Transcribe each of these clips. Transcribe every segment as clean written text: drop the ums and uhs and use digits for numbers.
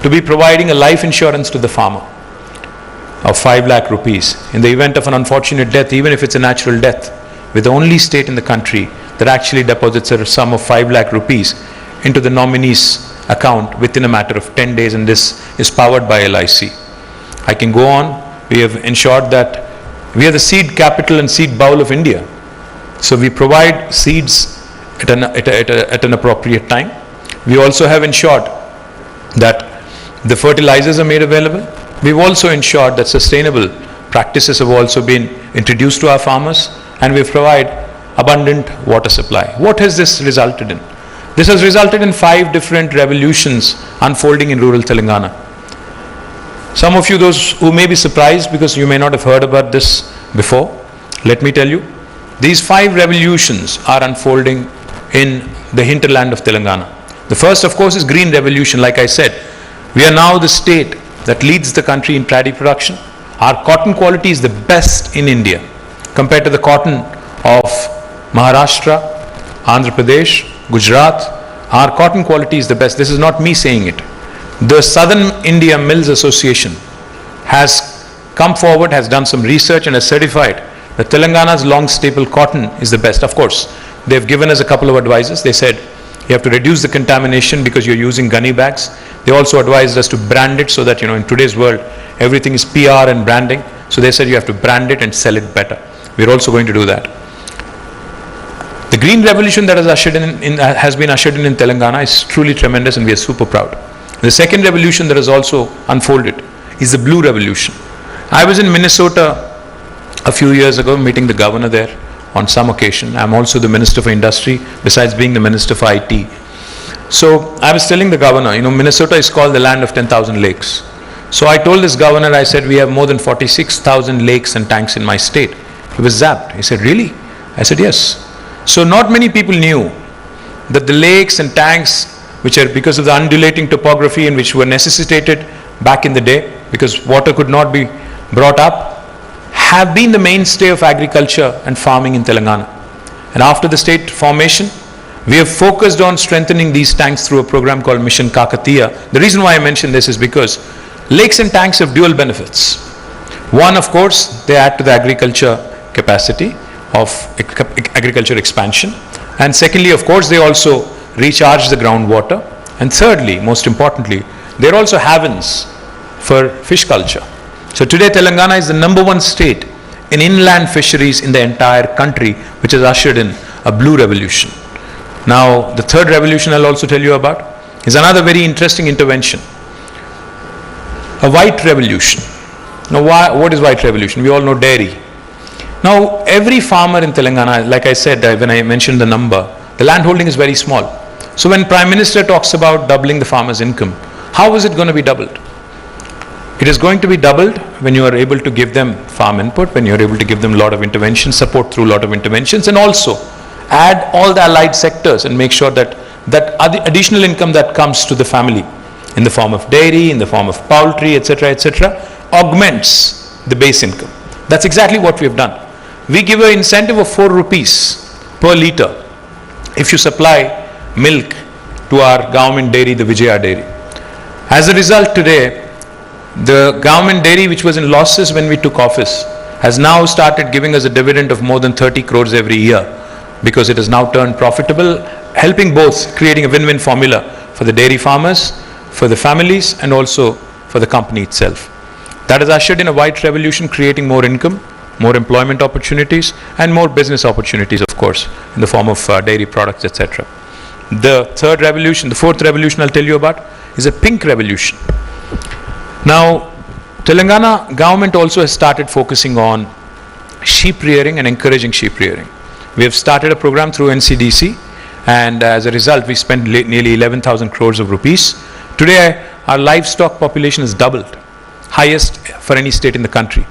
to be providing a life insurance to the farmer of 5 lakh rupees in the event of an unfortunate death, even if it's a natural death. We're the only state in the country that actually deposits a sum of 5 lakh rupees into the nominee's account within a matter of 10 days, and this is powered by LIC. I can go on. We have ensured that we are the seed capital and seed bowl of India. So we provide seeds at an appropriate time. We also have ensured that the fertilizers are made available. We've also ensured that sustainable practices have also been introduced to our farmers, and we provide abundant water supply. What has this resulted in? This has resulted in 5 different revolutions unfolding in rural Telangana. Some of you, those who may be surprised because you may not have heard about this before, let me tell you, these 5 revolutions are unfolding in the hinterland of Telangana. The first, of course, is Green Revolution. Like I said, we are now the state that leads the country in paddy production. Our cotton quality is the best in India compared to the cotton of Maharashtra, Andhra Pradesh, Gujarat. Our cotton quality is the best. This is not me saying it. The Southern India Mills Association has come forward, has done some research and has certified that Telangana's long staple cotton is the best. Of course, they've given us a couple of advices. They said you have to reduce the contamination because you're using gunny bags. They also advised us to brand it so that, in today's world, everything is PR and branding. So they said you have to brand it and sell it better. We're also going to do that. The Green Revolution that has been ushered in Telangana is truly tremendous, and we are super proud. The second revolution that has also unfolded is the Blue Revolution. I was in Minnesota a few years ago meeting the governor there on some occasion. I'm also the Minister for Industry besides being the Minister for IT. So I was telling the governor, Minnesota is called the land of 10,000 lakes. So I told this governor, I said, we have more than 46,000 lakes and tanks in my state. He was zapped. He said, really? I said, yes. So not many people knew that the lakes and tanks, which are because of the undulating topography and which were necessitated back in the day because water could not be brought up, have been the mainstay of agriculture and farming in Telangana. And after the state formation, we have focused on strengthening these tanks through a program called Mission Kakatiya. The reason why I mention this is because lakes and tanks have dual benefits. One, of course, they add to the agriculture capacity of agriculture expansion. And secondly, of course, they also recharge the groundwater. And thirdly, most importantly, they're also havens for fish culture. So today Telangana is the #1 state in inland fisheries in the entire country, which has ushered in a blue revolution. Now, the third revolution I'll also tell you about is another very interesting intervention. A white revolution. Now, what is white revolution? We all know dairy. Now, every farmer in Telangana, like I said, when I mentioned the number, the land holding is very small. So when Prime Minister talks about doubling the farmer's income, how is it going to be doubled? It is going to be doubled when you are able to give them farm input, when you are able to give them a lot of intervention, support through a lot of interventions, and also add all the allied sectors and make sure that additional income that comes to the family in the form of dairy, in the form of poultry, etc., augments the base income. That's exactly what we have done. We give an incentive of 4 rupees per litre if you supply milk to our government dairy, the Vijaya dairy. As a result, today, the government dairy, which was in losses when we took office, has now started giving us a dividend of more than 30 crores every year because it has now turned profitable, helping both, creating a win-win formula for the dairy farmers, for the families, and also for the company itself. That has ushered in a white revolution, creating more income, more employment opportunities, and more business opportunities, of course, in the form of dairy products, etc. The fourth revolution I'll tell you about is a pink revolution. Now, Telangana government also has started focusing on sheep rearing and encouraging sheep rearing. We have started a program through NCDC, and as a result, we spent nearly 11,000 crores of rupees. Today, our livestock population has doubled, highest for any state in the country,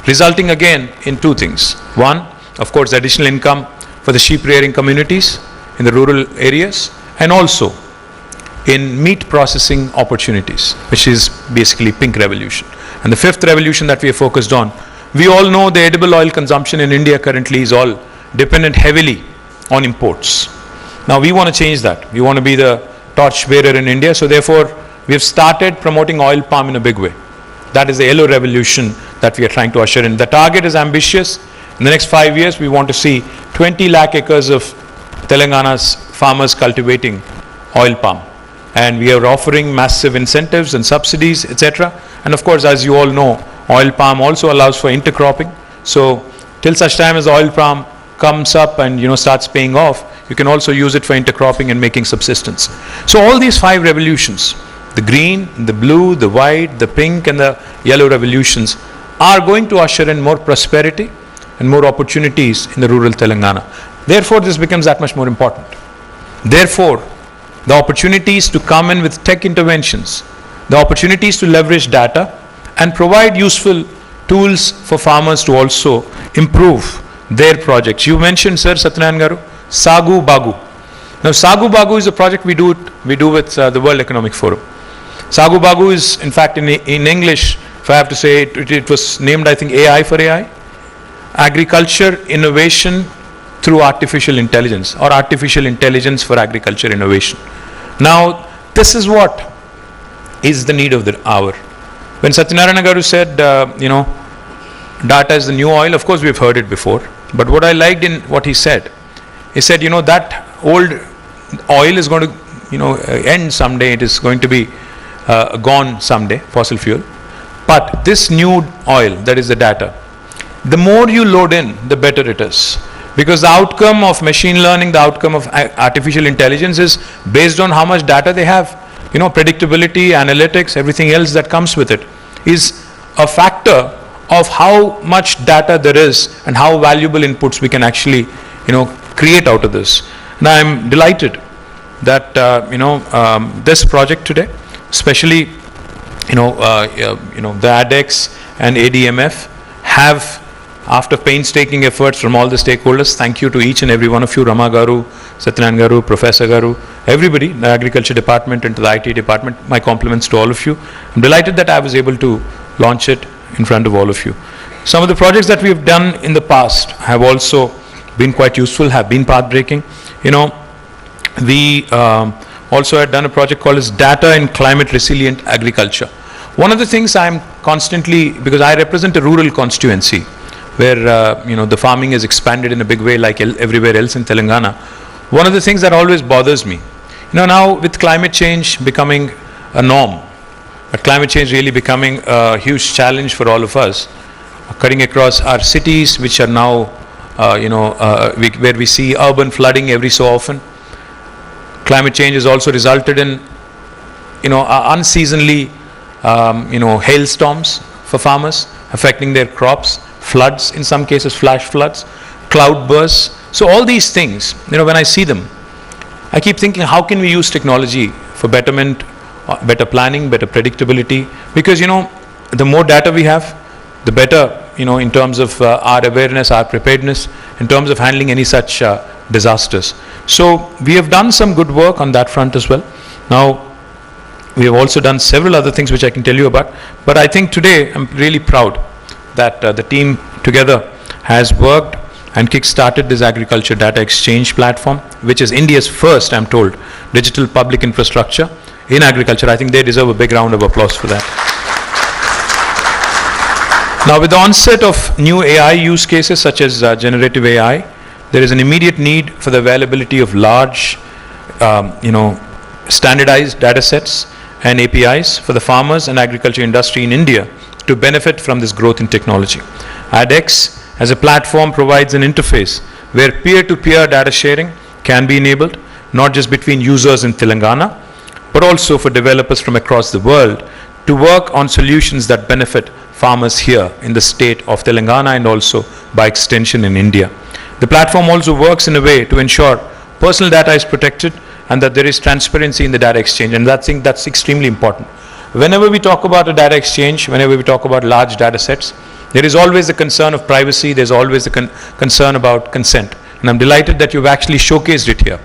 resulting again in 2 things. One, of course, additional income for the sheep rearing communities in the rural areas, and also in meat processing opportunities, which is basically pink revolution. And the fifth revolution that we are focused on, we all know the edible oil consumption in India currently is all dependent heavily on imports. Now we want to change that. We want to be the torch bearer in India, so therefore we have started promoting oil palm in a big way. That is the yellow revolution that we are trying to usher in. The target is ambitious. In the next 5 years, we want to see 20 lakh acres of Telangana's farmers cultivating oil palm. And we are offering massive incentives and subsidies, etc. And of course, as you all know, oil palm also allows for intercropping. So till such time as oil palm comes up and starts paying off, you can also use it for intercropping and making subsistence. So all these 5 revolutions, the green, the blue, the white, the pink and the yellow revolutions, are going to usher in more prosperity and more opportunities in the rural Telangana. Therefore, this becomes that much more important. Therefore, the opportunities to come in with tech interventions, the opportunities to leverage data and provide useful tools for farmers to also improve their projects. You mentioned, Sir Satyanarayan Garu, Sagu Bagu. Now, Sagu Bagu is a project we do with the World Economic Forum. Sagu Bagu is, in fact, in English, if I have to say, it was named, I think, AI for AI. Agriculture innovation through artificial intelligence, or artificial intelligence for agriculture innovation. Now, this is what is the need of the hour. When Satyanarayan Garu said, data is the new oil, of course we've heard it before. But what I liked in what he said that old oil is going to, end someday. It is going to be gone someday, fossil fuel. But this new oil, that is the data, the more you load in, the better it is. Because the outcome of machine learning, the outcome of artificial intelligence is based on how much data they have. Predictability, analytics, everything else that comes with it is a factor of how much data there is and how valuable inputs we can actually, create out of this. And I'm delighted that, this project today, especially, the ADeX and ADMF have, after painstaking efforts from all the stakeholders, thank you to each and every one of you, Rama Garu, Satyanarayan Garu, Professor Garu, everybody, the Agriculture Department and to the IT Department, my compliments to all of you. I'm delighted that I was able to launch it in front of all of you. Some of the projects that we have done in the past have also been quite useful, have been path-breaking. We also had done a project called as Data in Climate Resilient Agriculture. One of the things I'm constantly, because I represent a rural constituency, where the farming is expanded in a big way like everywhere else in Telangana. One of the things that always bothers me, now with climate change becoming a norm, but climate change really becoming a huge challenge for all of us, cutting across our cities, which are now, where we see urban flooding every so often. Climate change has also resulted in, unseasonally, hailstorms for farmers, affecting their crops, floods, in some cases flash floods, cloud bursts. So all these things, when I see them, I keep thinking, how can we use technology for betterment, better planning, better predictability? Because, the more data we have, the better, in terms of our awareness, our preparedness, in terms of handling any such disasters. So we have done some good work on that front as well. Now, we have also done several other things which I can tell you about. But I think today I'm really proud that the team together has worked and kick-started this agriculture data exchange platform, which is India's first, I'm told, digital public infrastructure in agriculture. I think they deserve a big round of applause for that. Now, with the onset of new AI use cases such as generative AI, there is an immediate need for the availability of large, standardized data sets and APIs for the farmers and agriculture industry in India to benefit from this growth in technology. ADeX as a platform provides an interface where peer-to-peer data sharing can be enabled, not just between users in Telangana, but also for developers from across the world to work on solutions that benefit farmers here in the state of Telangana and also by extension in India. The platform also works in a way to ensure personal data is protected and that there is transparency in the data exchange, and I think that's extremely important. Whenever we talk about a data exchange, whenever we talk about large data sets, there is always the concern of privacy, there's always the concern about consent. And I'm delighted that you've actually showcased it here,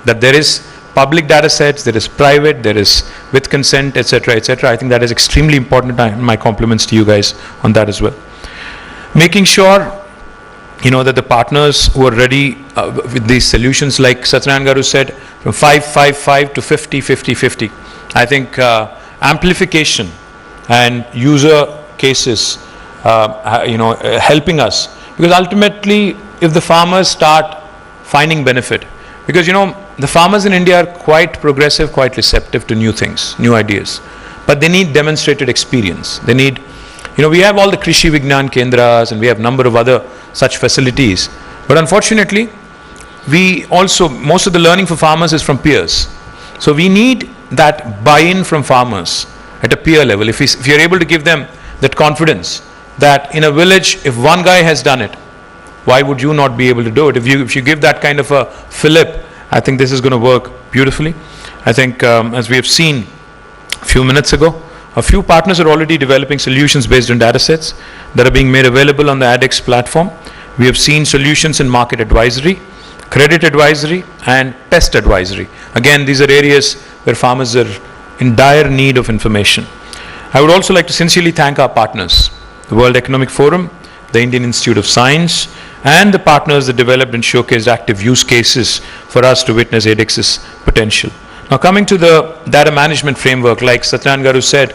that there is public data sets, there is private, there is with consent, etc., etc. I think that is extremely important, and my compliments to you guys on that as well. Making sure that the partners who are ready with these solutions, like Satyanarayan Garu said, from 5-5-5 to 50-50-50. I think amplification and user cases, helping us. Because ultimately, if the farmers start finding benefit, because the farmers in India are quite progressive, quite receptive to new things, new ideas, but they need demonstrated experience. They need, we have all the Krishi Vignan Kendras and we have number of other such facilities, but unfortunately, most of the learning for farmers is from peers. So we need that buy-in from farmers at a peer level. If you're able to give them that confidence that in a village, if one guy has done it, why would you not be able to do it? If you give that kind of a fillip, I think this is going to work beautifully. I think as we have seen a few minutes ago, a few partners are already developing solutions based on data sets that are being made available on the ADeX platform. We have seen solutions in market advisory, credit advisory, and pest advisory. Again, these are areas where farmers are in dire need of information. I would also like to sincerely thank our partners, the World Economic Forum, the Indian Institute of Science, and the partners that developed and showcased active use cases for us to witness ADEX's potential. Now coming to the data management framework, like Satyan Garu said,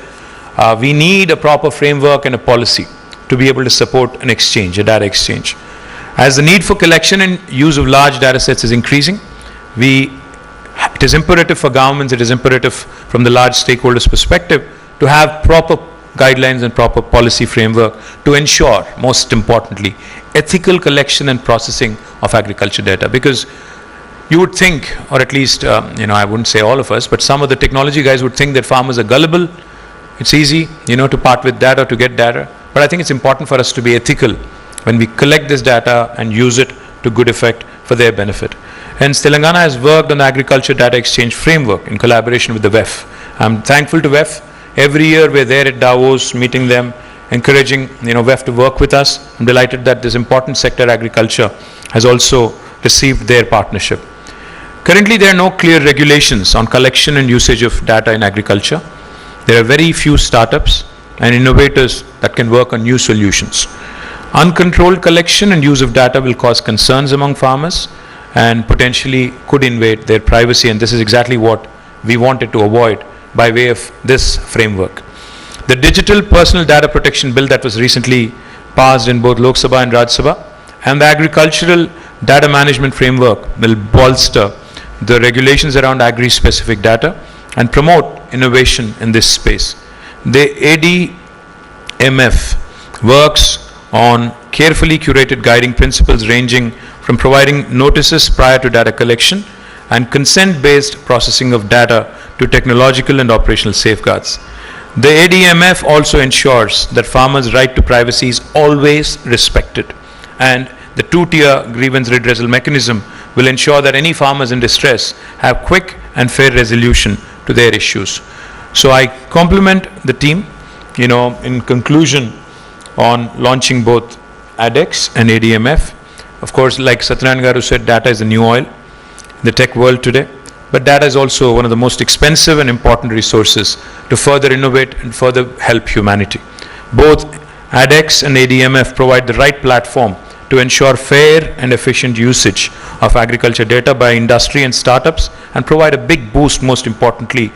we need a proper framework and a policy to be able to support an exchange, a data exchange. As the need for collection and use of large data sets is increasing, it is imperative for governments, it is imperative from the large stakeholders' perspective to have proper guidelines and proper policy framework to ensure, most importantly, ethical collection and processing of agriculture data. Because you would think, or at least, I wouldn't say all of us, but some of the technology guys would think that farmers are gullible. It's easy, to part with data, to get data. But I think it's important for us to be ethical when we collect this data and use it to good effect for their benefit. Hence, Telangana has worked on the Agriculture Data Exchange Framework in collaboration with the WEF. I'm thankful to WEF. Every year we're there at Davos, meeting them, encouraging WEF to work with us. I'm delighted that this important sector, agriculture, has also received their partnership. Currently, there are no clear regulations on collection and usage of data in agriculture. There are very few startups and innovators that can work on new solutions. Uncontrolled collection and use of data will cause concerns among farmers and potentially could invade their privacy, and this is exactly what we wanted to avoid by way of this framework. The Digital Personal Data Protection Bill that was recently passed in both Lok Sabha and Rajya Sabha, and the Agricultural Data Management Framework will bolster the regulations around agri-specific data and promote innovation in this space. The ADMF works on carefully curated guiding principles ranging from providing notices prior to data collection and consent-based processing of data to technological and operational safeguards. The ADMF also ensures that farmers' right to privacy is always respected, and the two-tier grievance redressal mechanism will ensure that any farmers in distress have quick and fair resolution to their issues. So I compliment the team, in conclusion, on launching both ADeX and ADMF. Of course, like Satyanarayana Garu said, data is the new oil in the tech world today. But data is also one of the most expensive and important resources to further innovate and further help humanity. Both ADeX and ADMF provide the right platform to ensure fair and efficient usage of agriculture data by industry and startups, and provide a big boost, most importantly,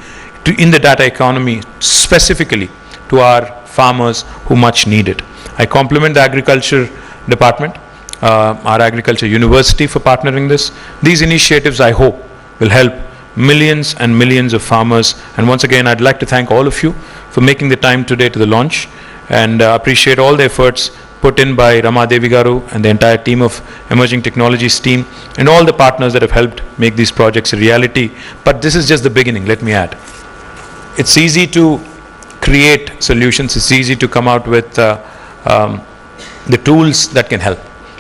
in the data economy, specifically to our farmers who much need it. I compliment the Agriculture Department, our Agriculture University for partnering this. These initiatives, I hope, will help millions and millions of farmers. And once again, I'd like to thank all of you for making the time today to the launch, and appreciate all the efforts put in by Rama Devi Garu and the entire team of Emerging Technologies team, and all the partners that have helped make these projects a reality. But this is just the beginning, let me add. It's easy to create solutions, it's easy to come out with the tools that can help.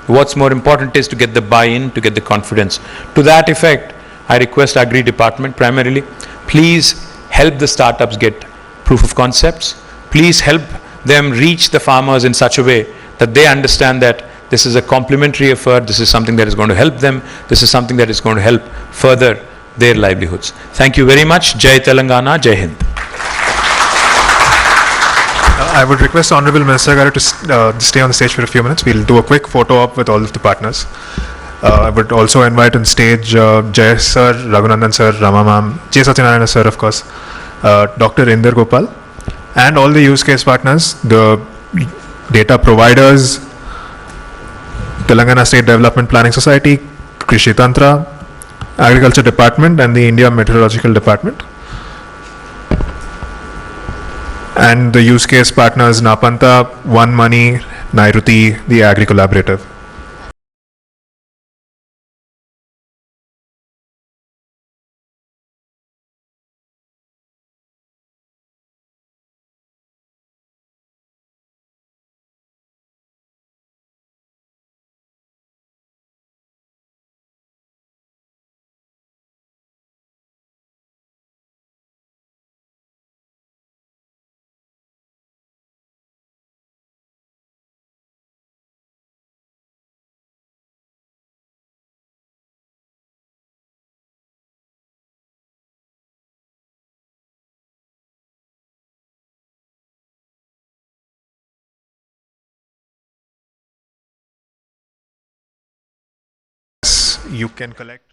What's more important is to get the buy-in, to get the confidence. To that effect, I request Agri Department primarily, please help the startups get proof of concepts. Please help them reach the farmers in such a way that they understand that this is a complementary effort, this is something that is going to help them, this is something that is going to help further their livelihoods. Thank you very much. Jai Telangana, Jai Hind. I would request Honorable Minister Garu to stay on the stage for a few minutes. We'll do a quick photo op with all of the partners. I would also invite on stage Jay Sir, Raghunandan Sir, Rama Ma'am, J. Satyanarayana Sir, of course, Dr. Inder Gopal, and all the use case partners, the data providers, Telangana State Development Planning Society, Krishi Tantra, Agriculture Department, and the India Meteorological Department. And the use case partners Napanta, One Money, Nairuti, the Agri Collaborative. You can collect